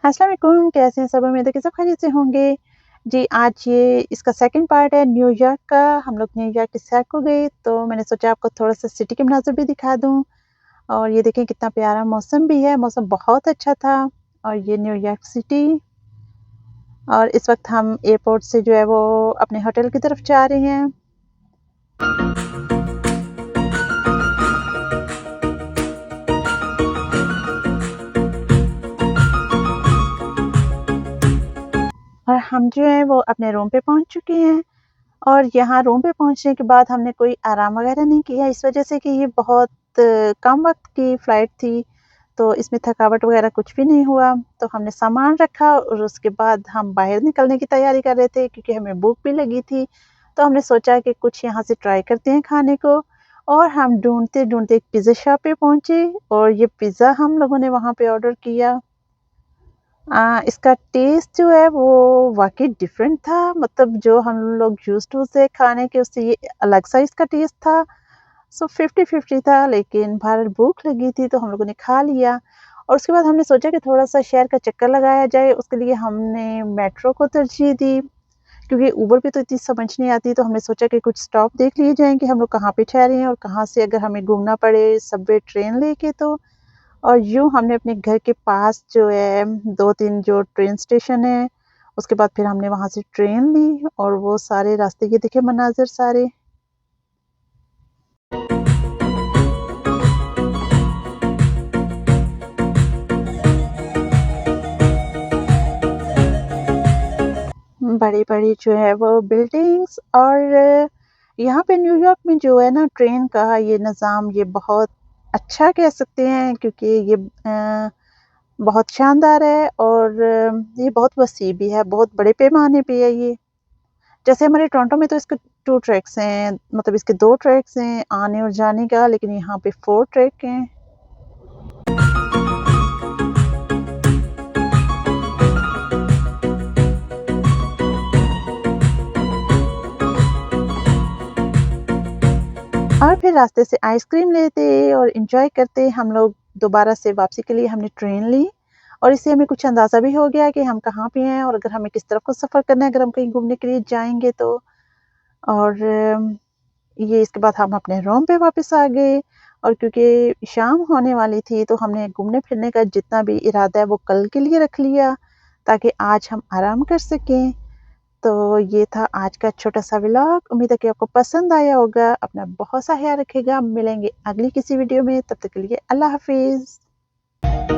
अस्सलाम वालेकुम, कैसे हैं सब? उम्मीद है कि सब खैरियत से होंगे। जी, आज ये इसका सेकंड पार्ट है न्यूयॉर्क का। हम लोग न्यूयॉर्क की सैर को गए, तो मैंने सोचा आपको थोड़ा-सा सिटी के मनाज़िर भी दिखा दूँ। और ये देखें कितना प्यारा मौसम भी है, मौसम बहुत अच्छा था। और ये न्यूयॉर्क सिटी। और इस वक़्त हम एयरपोर्ट से जो है वो अपने होटल की तरफ जा रहे हैं। और हम जो है वो अपने रूम पे पहुँच चुके हैं। और यहाँ रूम पे पहुँचने के बाद हमने कोई आराम वग़ैरह नहीं किया, इस वज़ह से कि ये बहुत कम वक़्त की फ़्लाइट थी, तो इसमें थकावट वग़ैरह कुछ भी नहीं हुआ। तो हमने सामान रखा और उसके बाद हम बाहर निकलने की तैयारी कर रहे थे क्योंकि हमें भूख भी लगी थी। तो हमने सोचा कि कुछ यहाँ से ट्राई करते हैं खाने को। और हम ढूँढते-ढूँढते एक पिज़्ज़ा शॉप पे पहुँचे और ये पिज़्ज़ा हम लोगों ने वहाँ पे ऑर्डर किया। इसका टेस्ट जो है वो वाक़ई डिफ़रेंट था, मतलब जो हम लोग यूज़्ड टू से खाने के उससे ये अलग-सा इसका टेस्ट था। सो 50-50 था, लेकिन बहरहाल भूख लगी थी तो हम लोगों ने खा लिया। और उसके बाद हमने सोचा कि थोड़ा-सा शहर का चक्कर लगाया जाए, उसके लिए हमने मेट्रो को तरजीह दी, क्योंकि उबर पे तो इतनी समझ नहीं आती, तो हमने सोचा कि कुछ स्टॉप देख लिए जाएँ कि हम लोग कहाँ पे ठहरे हैं और कहाँ से अगर हमें घूमना पड़े सबवे ट्रेन लेके तो। और यूँ हमने अपने घर के पास जो है 2-3 जो ट्रेन स्टेशन है, उसके बाद फिर हमने वहाँ से ट्रेन ली और वो सारे रास्ते के देखे मनाज़िर सारे। बड़ी-बड़ी जो है वो बिल्डिंग्स। और यहाँ पे न्यूयॉर्क में जो है ना ट्रेन का ये निज़ाम ये बहुत अच्छा कह सकते हैं, क्योंकि ये बहुत शानदार है। और ये बहुत वसीअ भी है, बहुत बड़े पैमाने पे है ये। जैसे हमारे टोरंटो में तो इसके 2 ट्रैक्स हैं, मतलब इसके 2 ट्रैक्स हैं आने और जाने का, लेकिन यहाँ पे 4 ट्रैक हैं। और फिर रास्ते से आइसक्रीम लेते और एन्जॉय करते हम लोग दोबारा से वापसी के लिए हमने ट्रेन ली। और इससे हमें कुछ अंदाज़ा भी हो गया कि हम कहाँ पे हैं और अगर हमें किस तरफ को सफ़र करना है, अगर हम कहीं घूमने के लिए जाएँगे तो। और ये इसके बाद हम अपने रूम पे वापस आ गए। और क्योंकि शाम होने वाली थी तो हमने घूमने-फिरने का जितना भी इरादा है वो कल के लिए रख लिया, ताकि आज हम आराम कर सकें। तो ये था आज का छोटा-सा व्लॉग। उम्मीद है कि आपको पसंद आया होगा। अपना बहुत सा ख़्याल रखिएगा। मिलेंगे अगली किसी वीडियो में, तब तक के लिए अल्लाह हाफ़िज़।